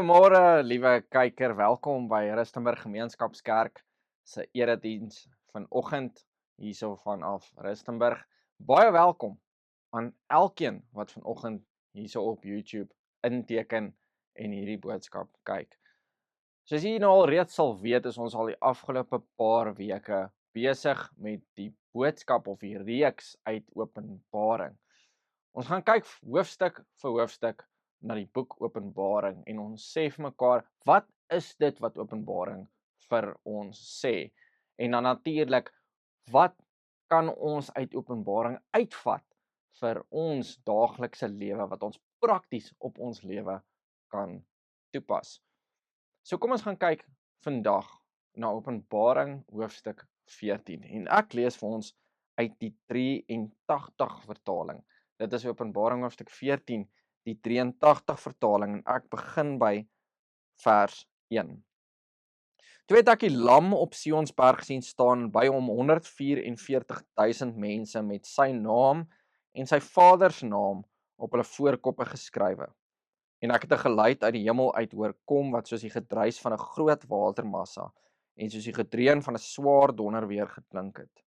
Goeiemôre, liewe kyker. Welkom by Rustenburg Gemeenskapskerk se erediens vanoggend hierso vanaf Rustenburg. Baie welkom aan elkeen wat vanoggend hierso op YouTube inteken en hierdie boodskap kyk. Soos julle nou al reeds sal weet, is ons al die afgelope paar weke besig met die boodskap of die reeks uit Openbaring. Ons gaan kyk hoofstuk vir hoofstuk na die boek Openbaring en ons sê vir mekaar, wat is dit wat Openbaring vir ons sê? En dan natuurlik, wat kan ons uit Openbaring uitvat vir ons daaglikse lewe, wat ons prakties op ons lewe kan toepas? So kom ons gaan kyk vandag na Openbaring hoofstuk 14 en ek lees vir ons uit die 83 vertaling. Dit is Openbaring hoofstuk 14, die 83 vertaling, en ek begin by vers 1. Toe het ek die lam op Sionsberg sien staan, by hom 144.000 mense met sy naam en sy vaders naam op hulle voorkoppe geskrywe. En ek het 'n geluid uit die hemel uit hoor kom, wat soos die gedruis van 'n groot watermassa en soos die gedreun van 'n swaar donderweer geklink het.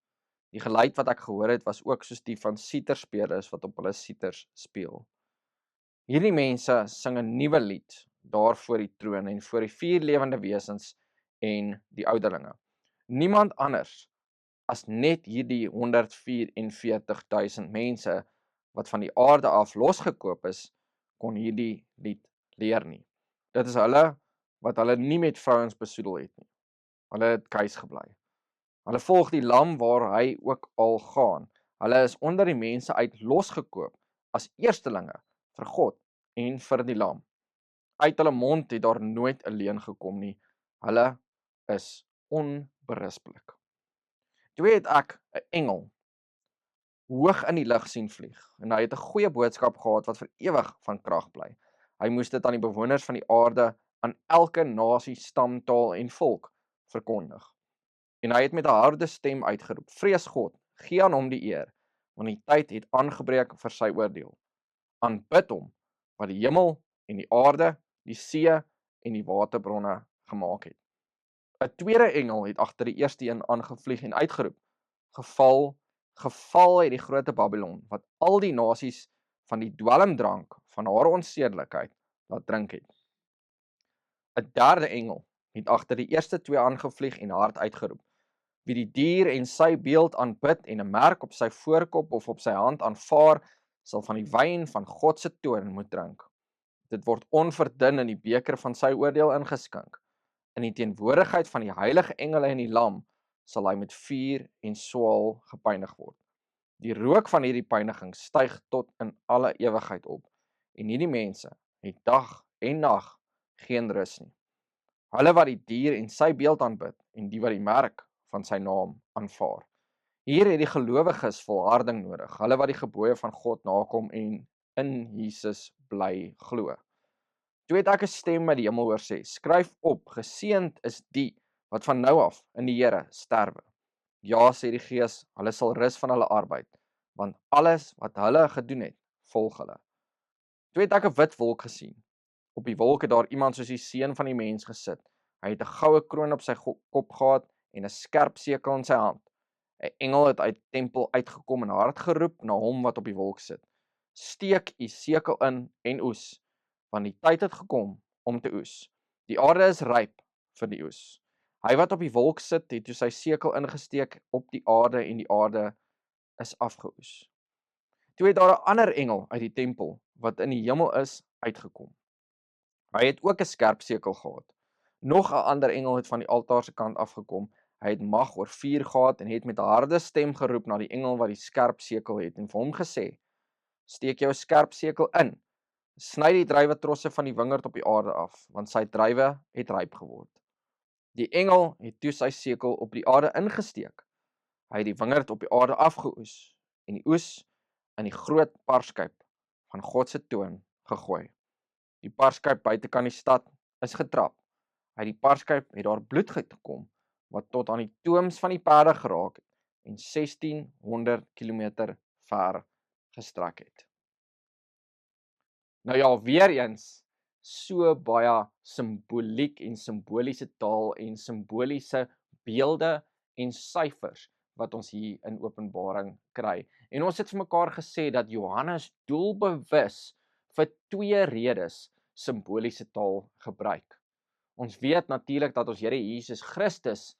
Die geluid wat ek gehoor het, was ook soos die van siterspelers wat op hulle siters speel. Hierdie mense sing 'n nuwe lied daar voor die troon en voor die 4 lewende wesens en die ouderlinge. Niemand anders as net hierdie 144.000 mense wat van die aarde af losgekoop is, kon hierdie lied leer nie. Dit is hulle wat hulle nie met vrouens besoedel het nie. Hulle het kuis gebly. Hulle volg die lam waar hy ook al gaan. Hulle is onder die mense uit losgekoop as eerstelinge vir God en vir die lam. Uit hulle mond het daar nooit 'n leuen gekom nie. Hulle is onberispelik. Toe het ek 'n engel hoog in die lug sien vlieg en hy het 'n goeie boodskap gehad wat vir ewig van krag bly. Hy moes dit aan die bewoners van die aarde, aan elke nasie, stam, taal en volk verkondig. En hy het met 'n harde stem uitgeroep: "Vrees God, gee aan hom die eer, want die tyd het aangebreek vir sy oordeel. Aanbid hom wat die hemel en die aarde, die see en die waterbronne gemaak het." 'n tweede engel het agter die eerste een aangevlieg en uitgeroep: Geval het die groot Babylon, wat al die nasies van die dwelmdrank van haar onsedelikheid laat drink het. 'n derde engel het agter die eerste 2 aangevlieg en hard uitgeroep: Wie die dier en sy beeld aanbid en 'n merk op sy voorkop of op sy hand aanvaar, sal van die wyn van God se toorn moet drink. Dit word onverdun in die beker van sy oordeel ingeskink. In die teenwoordigheid van die heilige engele en die lam sal hy met vuur en swaal gepynig word. Die rook van hierdie pyniging styg tot in alle ewigheid op, en hierdie mense het dag en nag geen rus nie. Hulle wat die dier en sy beeld aanbid en die wat die merk van sy naam aanvaar. Hier het die gelowiges volharding nodig, hulle wat die gebooie van God nakom en in Jesus bly glo. Toe het ek 'n stem uit die hemel hoor sê: Skryf op, geseënd is die wat van nou af in die Here sterwe. Ja, sê die Gees, hulle sal rus van hulle arbeid, want alles wat hulle gedoen het, volg hulle. Toe het ek 'n wit wolk gesien. Op die wolk het daar iemand soos die seun van die mens gesit. Hy het 'n goue kroon op sy kop gehad en 'n skerp sekel in sy hand. 'n Engel het uit die tempel uitgekom en hard geroep na hom wat op die wolk sit: Steek u sekel in en oes, want die tyd het gekom om te oes. Die aarde is ryp vir die oes. Hy wat op die wolk sit, het toe sy sekel ingesteek op die aarde en die aarde is afgeoes. Toe het daar 'n ander engel uit die tempel wat in die hemel is uitgekom. Hy het ook 'n skerp sekel gehad. Nog 'n ander engel het van die altaar se kant afgekom. Hy het mag oor vuur gehad en het met 'n harde stem geroep na die engel wat die skerp sekel het en vir hom gesê: Steek jou skerp sekel in. Sny die druiwetrosse van die wingerd op die aarde af, want sy druiwe het ryp geword. Die engel het toe sy sekel op die aarde ingesteek. Hy het die wingerd op die aarde afgeoes en die oes in die groot parskyp van God se toorn gegooi. Die parskyp buitekant die stad is getrap. Uit die parskyp het daar bloed gekom wat tot aan die tooms van die perde geraak het en 1600 kilometer ver gestrek het. Nou ja, weer eens so baie simboliek en simboliese taal en simboliese beelde en syfers wat ons hier in Openbaring kry. En ons het vir mekaar gesê dat Johannes doelbewus vir 2 redes simboliese taal gebruik. Ons weet natuurlik dat ons Here Jesus Christus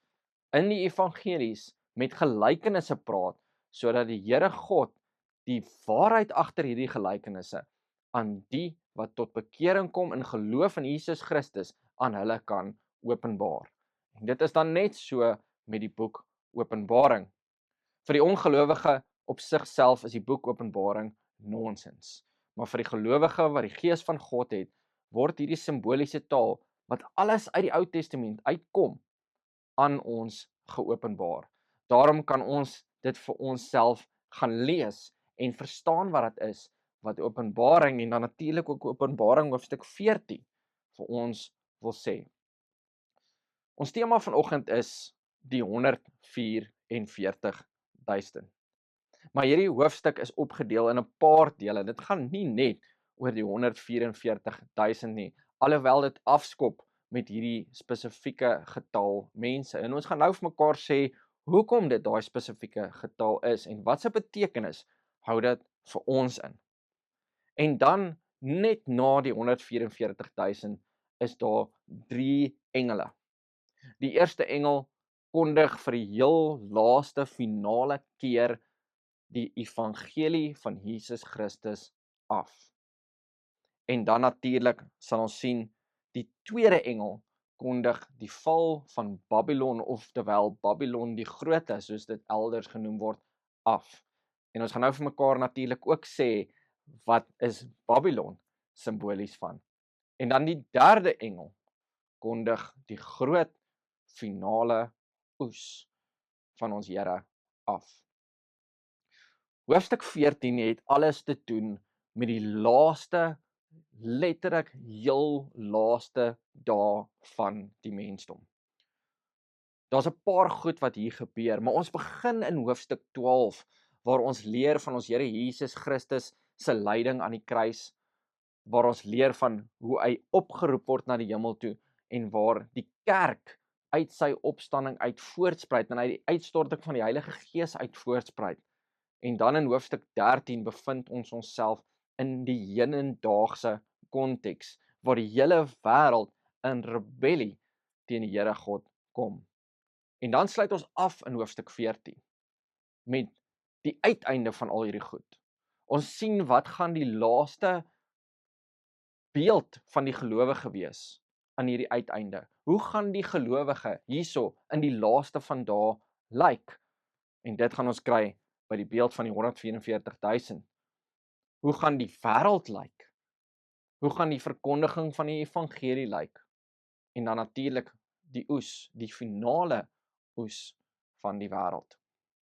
in die evangelies met gelykenisse praat, sodat die Here God die waarheid agter hierdie gelykenisse aan die wat tot bekering kom in geloof in Jesus Christus aan hulle kan openbaar. En dit is dan net so met die boek Openbaring. Vir die ongelowige op sigself is die boek Openbaring nonsens. Maar vir die gelowige wat die Gees van God het, word hierdie simboliese taal wat alles uit die Ou Testament uitkom aan ons geopenbaar. Daarom kan ons dit vir onsself gaan lees en verstaan wat dit is, wat Openbaring en dan natuurlik ook Openbaring hoofstuk 14 vir ons wil sê. Ons tema vanoggend is die 144.000. Maar hierdie hoofstuk is opgedeel in 'n paar dele. Dit gaan nie net oor die 144.000 nie, alhoewel dit afskop met hierdie spesifieke getal mense. En ons gaan nou vir mekaar sê hoekom dit daai spesifieke getal is en wat se betekenis hou dit vir ons in. En dan net na die 144.000 is daar 3 engele. Die eerste engel kondig vir die heel laaste finale keer die evangelie van Jesus Christus af. En dan natuurlik sal ons sien die tweede engel kondig die val van Babylon, oftewel Babylon die Grote, soos dit elders genoem word, af. En ons gaan nou vir mekaar natuurlik ook sê wat is Babylon simbolies van. En dan die derde engel kondig die groot finale oes van ons Here af. Hoofstuk 14 het alles te doen met die laaste, letterlik heel laaste dae van die mensdom. Daar's 'n paar goed wat hier gebeur, maar ons begin in hoofstuk 12 waar ons leer van ons Here Jesus Christus se lyding aan die kruis, waar ons leer van hoe hy opgeroep word na die hemel toe en waar die kerk uit sy opstanding uit voortspruit en uit die uitstorting van die Heilige Gees uit voortspruit. En dan in hoofstuk 13 bevind ons onsself in die hedendaagse konteks waar die hele wêreld in rebellie teen die Here God kom. En dan sluit ons af in hoofstuk 14 met die uiteinde van al hierdie goed. Ons sien wat gaan die laaste beeld van die gelowige wees aan hierdie uiteinde. Hoe gaan die gelowige hierso in die laaste van dae lyk? En dit gaan ons kry by die beeld van die 144.000. Hoe gaan die wêreld lyk? Hoe gaan die verkondiging van die evangelie lyk? En dan natuurlik die oes, die finale oes van die wêreld.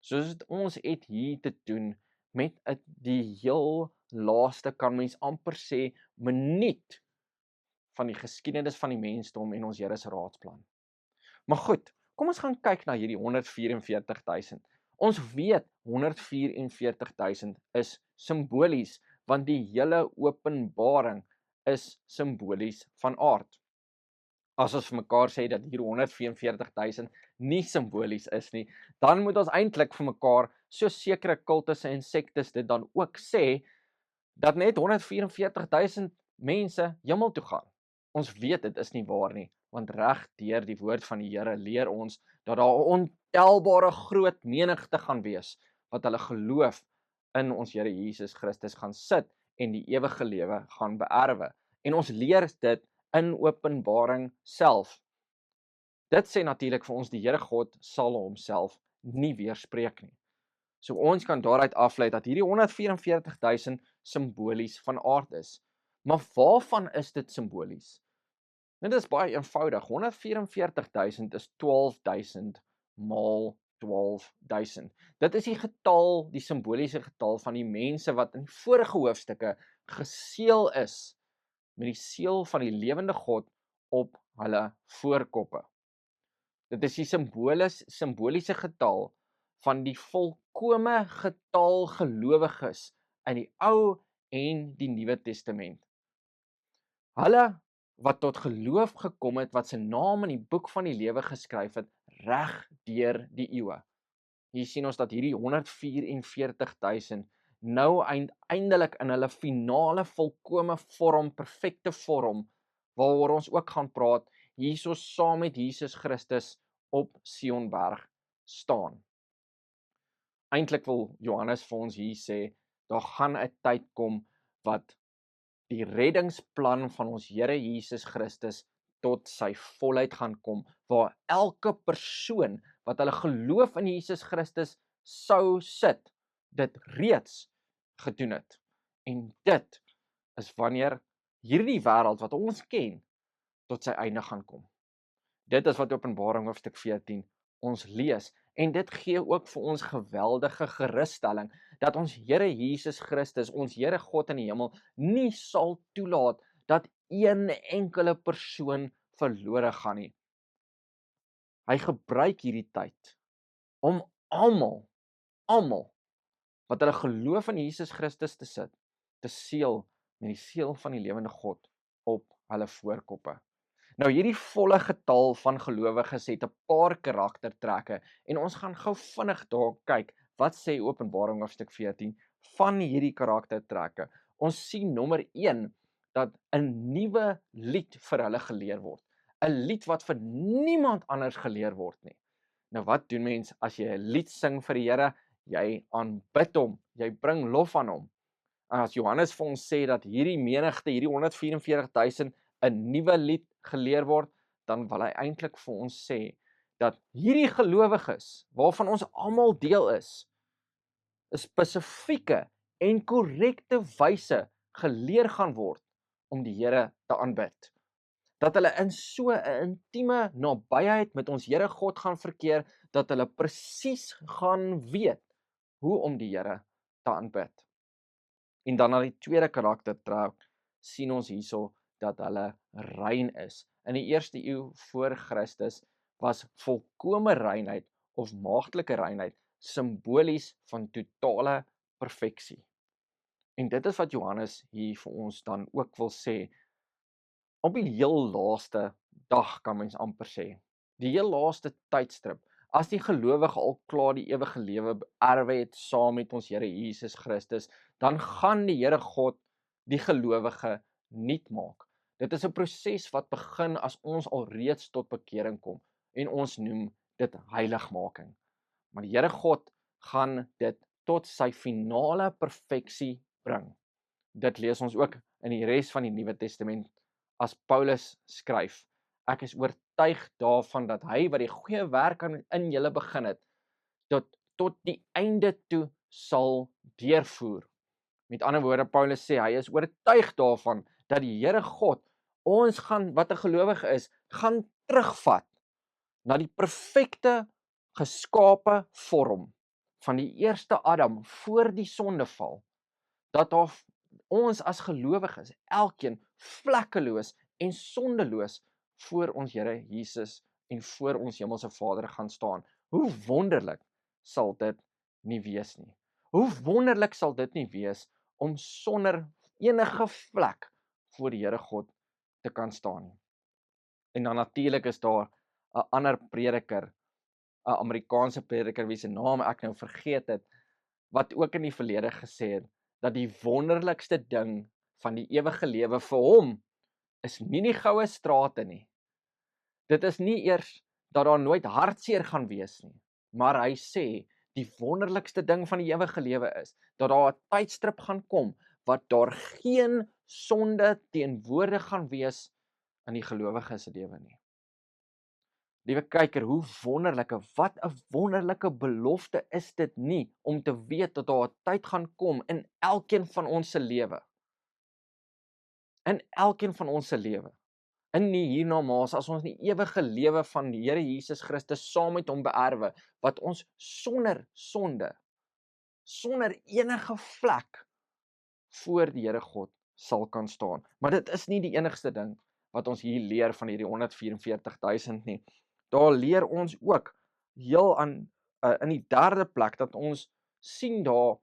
Soos ons het hier te doen met die heel laaste, kan mens amper sê, minuut van die geskiedenis van die mensdom en ons Here se raadsplan. Maar goed, kom ons gaan kyk na hierdie 144.000. Ons weet 144.000 is simbolies, want die hele Openbaring is simbolies van aard. As ons vir mekaar sê dat hier 144.000 nie simbolies is nie, dan moet ons eintlik vir mekaar, so sekere kultusse en sektes dit dan ook sê, dat net 144.000 mense hemel toe gaan. Ons weet dit is nie waar nie, want reg deur die woord van die Here leer ons dat daar 'n ontelbare groot menigte gaan wees wat hulle geloof in ons Here Jesus Christus gaan sit en die ewige lewe gaan beerwe. En ons leer dit in Openbaring self. Dit sê natuurlik vir ons die Here God sal homself nie weerspreek nie. So ons kan daaruit aflei dat hierdie 144.000 simbolies van aard is. Maar waarvan is dit simbolies? Dit is baie eenvoudig. 144.000 is 12.000 maal 12.000. Dit is die getal, die simboliese getal van die mense wat in die vorige hoofstukke geseël is met die seël van die lewende God op hulle voorkoppe. Dit is die simboliese getal van die volkome getal gelowiges in die Ou en die Nuwe Testament. Hulle wat tot geloof gekom het, wat sy naam in die boek van die lewe geskryf het, reg deur die eeue. Hier sien ons dat hierdie 144.000 nou eindelik in hulle finale volkome vorm, perfekte vorm, waaroor ons ook gaan praat, hierso saam met Jesus Christus op Sionberg staan. Eintlik wil Johannes vir ons hier sê, daar gaan 'n tyd kom wat die reddingsplan van ons Here Jesus Christus tot sy volheid gaan kom, waar elke persoon wat hulle geloof in Jesus Christus sou sit, dit reeds gedoen het. En dit is wanneer hierdie wêreld wat ons ken, tot sy einde gaan kom. Dit is wat Openbaring hoofstuk 14 ons lees, en dit gee ook vir ons geweldige gerusstelling, dat ons Here Jesus Christus, ons Here God in die hemel, nie sal toelaat dat een enkele persoon verlore gaan nie. Hy gebruik hierdie tyd om almal wat hulle geloof in Jesus Christus te seël met die seël van die lewende God op hulle voorkoppe. Nou hierdie volle getal van gelowiges het 'n paar karaktertrekke, en ons gaan gou vinnig daar kyk, wat sê Openbaring hoofstuk 14 van hierdie karaktertrekke. Ons sien nommer 1, dat 'n nuwe lied vir hulle geleer word. 'n Lied wat vir niemand anders geleer word nie. Nou wat doen mens as jy 'n lied sing vir die Here? Jy aanbid hom, jy bring lof aan hom. En as Johannes vir ons sê dat hierdie menigte, hierdie 144.000 'n nuwe lied geleer word, dan wil hy eintlik vir ons sê dat hierdie gelowiges, waarvan ons almal deel is, 'n spesifieke en korrekte wyse geleer gaan word om die Here te aanbid. Dat hulle in so 'n intieme nabyheid met ons Here God gaan verkeer, dat hulle presies gaan weet hoe om die Here te aanbid. En dan na die tweede karaktertrek sien ons hierso dat hulle rein is. In die eerste eeu voor Christus was volkome reinheid of maagdelike reinheid simbolies van totale perfeksie. En dit is wat Johannes hier vir ons dan ook wil sê, op die heel laaste dag kan mens amper sê, die heel laaste tydstrip, as die gelowige al klaar die ewige lewe beerwe het saam met ons Here Jesus Christus, dan gaan die Here God die gelowige nuut maak. Dit is 'n proses wat begin as ons alreeds tot bekering kom, en ons noem dit heiligmaking. Maar die Here God gaan dit tot sy finale perfeksie bring. Dit lees ons ook in die res van die Nuwe Testament, as Paulus skryf, ek is oortuig daarvan dat hy wat die goeie werk in julle begin het, tot die einde toe sal deurvoer. Met ander woorde, Paulus sê, hy is oortuig daarvan dat die Here God ons wat 'n gelowige is, gaan terugvat na die perfekte geskape vorm van die eerste Adam voor die sondeval, dat ons as gelowiges, elkeen vlekkeloos en sondeloos voor ons Here Jesus en voor ons hemelse Vader gaan staan. Hoe wonderlik sal dit nie wees nie. Hoe wonderlik sal dit nie wees om sonder enige vlek voor die Here God te kan staan nie. En dan natuurlik is daar 'n ander prediker, 'n Amerikaanse prediker wie se naam ek nou vergeet het, wat ook in die verlede gesê het, dat die wonderlikste ding van die ewige lewe vir hom is nie die goue strate nie. Dit is nie eers dat daar nooit hartseer gaan wees nie, maar hy sê die wonderlikste ding van die ewige lewe is dat daar 'n tydstrip gaan kom wat daar geen sonde teenwoordig gaan wees in die gelowige se lewe nie. Liewe kyker, wat 'n wonderlike belofte is dit nie om te weet dat daar 'n tyd gaan kom in elkeen van ons se lewe. In elkeen van ons se lewe. In die hiernamaals, as ons die ewige lewe van die Here Jesus Christus saam met hom beerwe, wat ons sonder sonde, sonder enige vlek voor die Here God sal kan staan. Maar dit is nie die enigste ding wat ons hier leer van hierdie 144.000 nie. Daar leer ons ook heel in die derde plek dat ons sien daar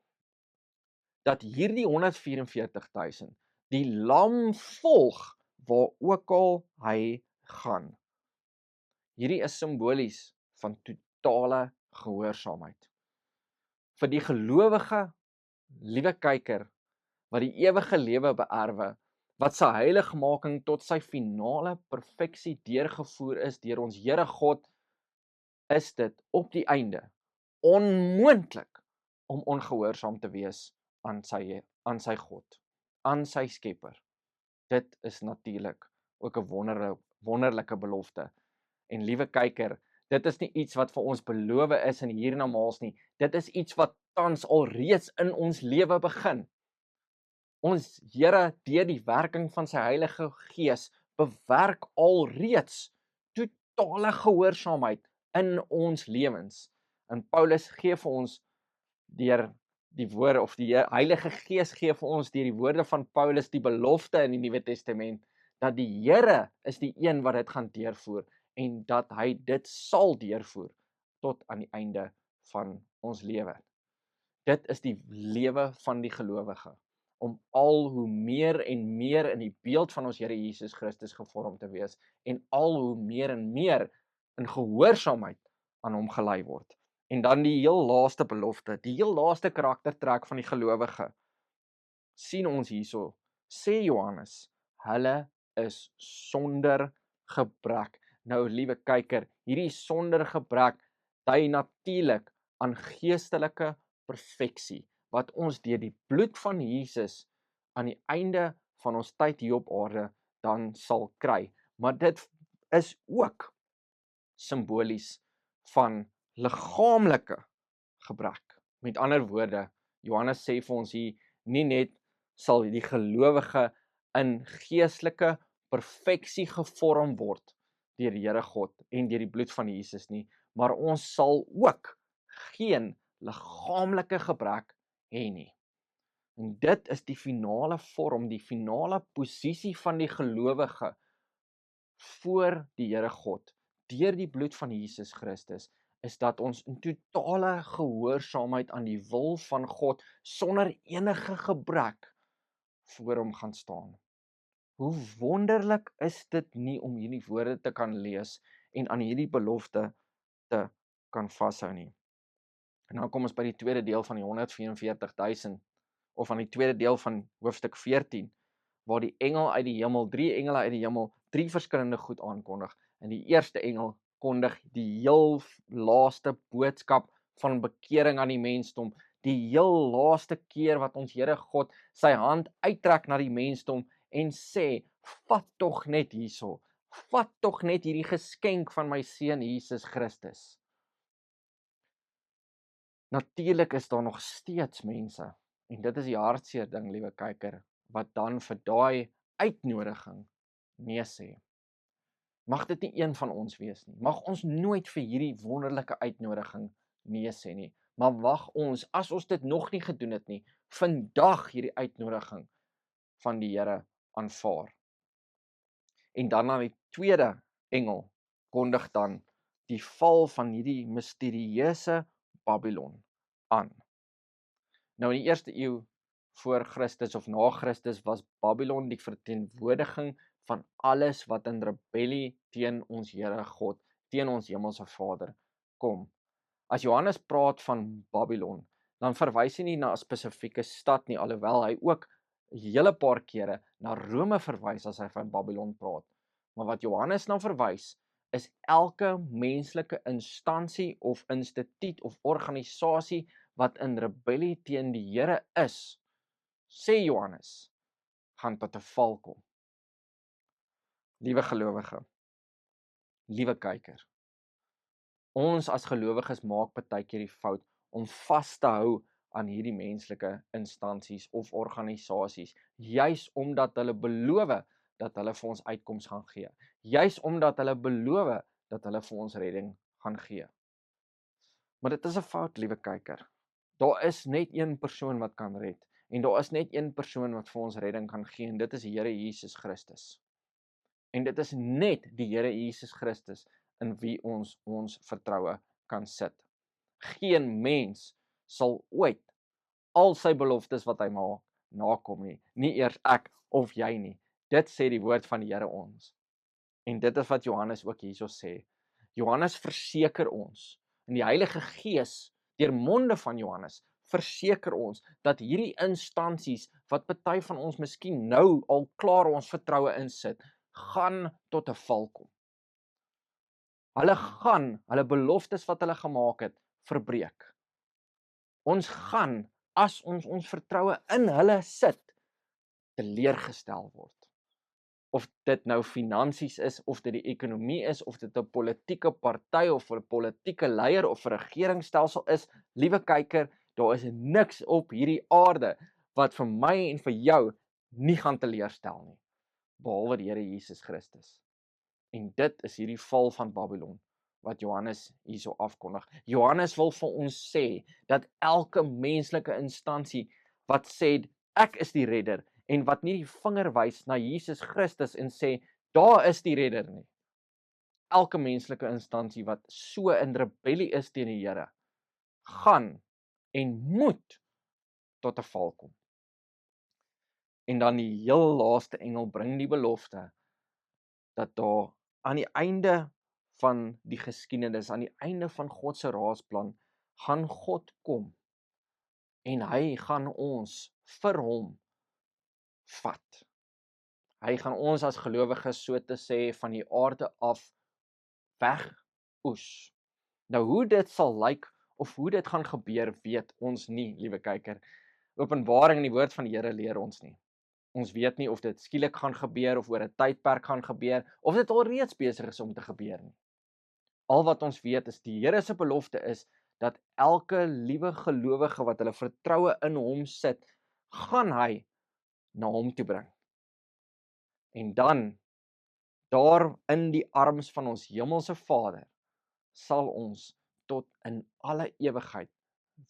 dat hierdie 144.000 die lam volg waar ook al hy gaan. Hierdie is simbolies van totale gehoorsaamheid. Vir die gelowige, liewe kyker, wat die ewige lewe beerwe, wat sy heiligmaking tot sy finale perfeksie deurgevoer is deur ons Here God, is dit op die einde onmoontlik om ongehoorsaam te wees aan sy God, aan sy Skepper. Dit is natuurlik ook 'n wonderlike belofte. En liewe kyker, dit is nie iets wat vir ons beloof is in hiernamaals nie. Dit is iets wat tans alreeds in ons lewe begin. Ons Here, deur die werking van sy Heilige Gees, bewerk alreeds totale gehoorsaamheid in ons lewens. En Paulus gee vir ons deur die woorde, of die Heilige Gees gee vir ons deur die woorde van Paulus die belofte in die Nuwe Testament, dat die Here is die een wat dit gaan deurvoer, en dat hy dit sal deurvoer tot aan die einde van ons lewe. Dit is die lewe van die gelowige, om al hoe meer en meer in die beeld van ons Here Jesus Christus gevorm te wees, en al hoe meer en meer in gehoorsaamheid aan hom gelei word. En dan die heel laaste belofte, die heel laaste karaktertrek van die gelowige, sien ons hierso, sê Johannes, hulle is sonder gebrek. Nou, liewe kyker, hierdie sonder gebrek dui natuurlik aan geestelike perfeksie, wat ons deur die bloed van Jesus aan die einde van ons tyd hier op aarde dan sal kry. Maar dit is ook simbolies van liggaamlike gebrek. Met ander woorde, Johannes sê vir ons hier, nie net sal die gelowige in geestelike perfeksie gevorm word deur die Here God en deur die bloed van Jesus nie, maar ons sal ook geen liggaamlike gebrek hê nie. En dit is die finale vorm, die finale posisie van die gelowige voor die Here God, deur die bloed van Jesus Christus, is dat ons in totale gehoorsaamheid aan die wil van God, sonder enige gebrek, voor hom gaan staan. Hoe wonderlik is dit nie om hierdie woorde te kan lees en aan hierdie belofte te kan vashou nie. En dan kom ons by die tweede deel van die 144.000, of aan die tweede deel van hoofstuk 14, waar die engel uit die hemel, 3 engele uit die hemel, 3 verskillende goed aankondig. En die eerste engel kondig die heel laaste boodskap van bekering aan die mensdom, die heel laaste keer wat ons Here God sy hand uittrek na die mensdom en sê, vat tog net hierso, vat tog net hierdie geskenk van my seun Jesus Christus. Natuurlik is daar nog steeds mense, en dit is die hartseer ding, liewe kyker, wat dan vir daai uitnodiging nee sê. Mag dit nie een van ons wees nie. Mag ons nooit vir hierdie wonderlike uitnodiging nee sê nie. Maar mag ons, as ons dit nog nie gedoen het nie, vandag hierdie uitnodiging van die Here aanvaar. En dan aan die tweede engel kondig dan die val van hierdie misterieuse Babylon aan. Nou in die eerste eeu voor Christus of na Christus was Babylon die verteenwoordiging van alles wat in rebellie teen ons Here God, teen ons hemelse Vader kom. As Johannes praat van Babylon, dan verwys hy nie na 'n spesifieke stad nie, alhoewel hy ook 'n hele paar kere na Rome verwys as hy van Babylon praat. Maar wat Johannes na verwys, is elke menslike instansie of instituut of organisasie wat in rebellie teen die Here is, sê Johannes, gaan tot 'n val kom. Liewe gelowige, liewe kyker, ons as gelowiges maak baie keer die fout om vas te hou aan hierdie menslike instansies of organisasies, juis omdat hulle beloof dat hulle vir ons uitkoms gaan gee, juis omdat hulle beloof dat hulle vir ons redding gaan gee. Maar dit is 'n fout, liewe kyker. Daar is net een persoon wat kan red, en daar is net een persoon wat vir ons redding kan gee, en dit is die Here Jesus Christus. En dit is net die Here Jesus Christus in wie ons vertroue kan sit. Geen mens sal ooit al sy beloftes wat hy maak nakom nie, nie eers ek of jy nie. Dit sê die woord van die Here ons. En dit is wat Johannes ook hierso sê. Johannes verseker ons, en die Heilige Gees, deur monde van Johannes, verseker ons, dat hierdie instansies, wat party van ons miskien nou al klaar ons vertroue insit, gaan tot 'n val kom. Hulle gaan, hulle beloftes wat hulle gemaak het, verbreek. Ons gaan, as ons vertroue in hulle sit, teleurgestel word. Of dit nou finansies is, of dit die ekonomie is, of dit 'n politieke party of 'n politieke leier of 'n regeringsstelsel is, liewe kyker, daar is niks op hierdie aarde wat vir my en vir jou nie gaan teleurstel nie, behalwe die Here Jesus Christus. En dit is hierdie val van Babylon wat Johannes hierso afkondig. Johannes wil vir ons sê dat elke menslike instansie wat sê ek is die redder en wat nie die vinger wys na Jesus Christus en sê daar is die redder nie. Elke menslike instansie wat so in rebellie is teen die Here, gaan en moet tot 'n val kom. En dan die heel laaste engel bring die belofte dat daar aan die einde van die geskiedenis, aan die einde van God se raadsplan, gaan God kom en hy gaan ons vir hom vat. Hy gaan ons as gelowiges so te sê van die aarde af wegoes. Nou hoe dit sal lyk of hoe dit gaan gebeur, weet ons nie, liewe kyker. Openbaring in die woord van die Here leer ons nie. Ons weet nie of dit skielik gaan gebeur of oor 'n tydperk gaan gebeur of dit alreeds besig is om te gebeur nie. Al wat ons weet is die Here se belofte is dat elke liewe gelowige wat hulle vertroue in hom sit, gaan hy na hom toe bring. En dan daar in die arms van ons hemelse Vader sal ons tot in alle ewigheid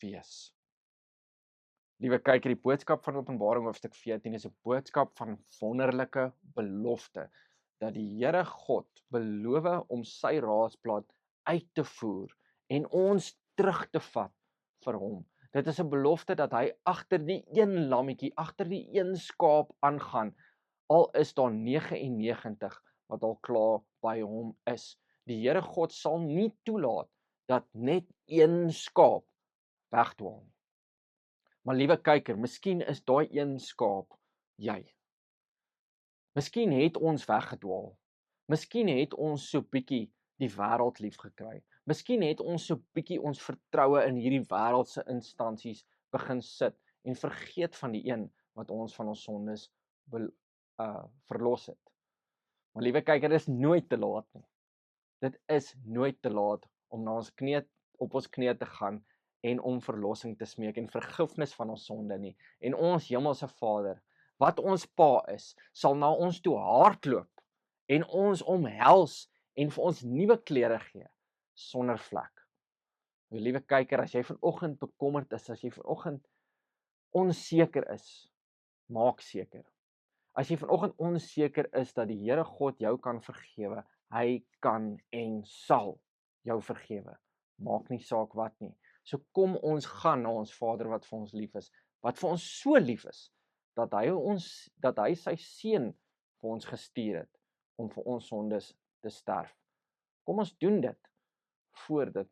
wees. Liewe kyker, die boodskap van Openbaring hoofstuk 14 is 'n boodskap van wonderlike belofte dat die Here God beloof om sy raadsplan uit te voer en ons terug te vat vir hom. Dit is 'n belofte dat hy agter die een lammetjie, agter die een skaap aangaan, al is daar 99 wat al klaar by hom is. Die Here God sal nie toelaat dat net een skaap wegdwaal nie. Maar liewe kyker, miskien is daai een skaap jy. Miskien het ons weggedwaal. Miskien het ons so bietjie die wêreld lief gekry. Miskien het ons so bietjie ons vertroue in hierdie wêreldse instansies begin sit en vergeet van die een wat ons van ons sondes verlos het. Maar liewe kyker, dit is nooit te laat nie. Dit is nooit te laat om na ons op ons knieë te gaan en om verlossing te smeek en vergifnis van ons sonde nie. En ons hemelse Vader, wat ons Pa is, sal na ons toe hardloop en ons omhels en vir ons nuwe klere gee sonder vlek. My liewe kyker, as jy vanoggend bekommerd is, as jy vanoggend onseker is, maak seker. As jy vanoggend onseker is dat die Here God jou kan vergewe, hy kan en sal jou vergewe. Maak nie saak wat nie. So kom ons gaan na ons Vader wat vir ons lief is, wat vir ons so lief is, dat hy sy seun vir ons gestuur het om vir ons sondes te sterf. Kom ons doen dit voor dit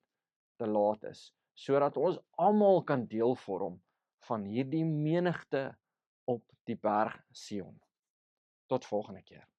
te laat is, sodat ons almal kan deel vorm van hierdie menigte op die berg Sion. Tot volgende keer.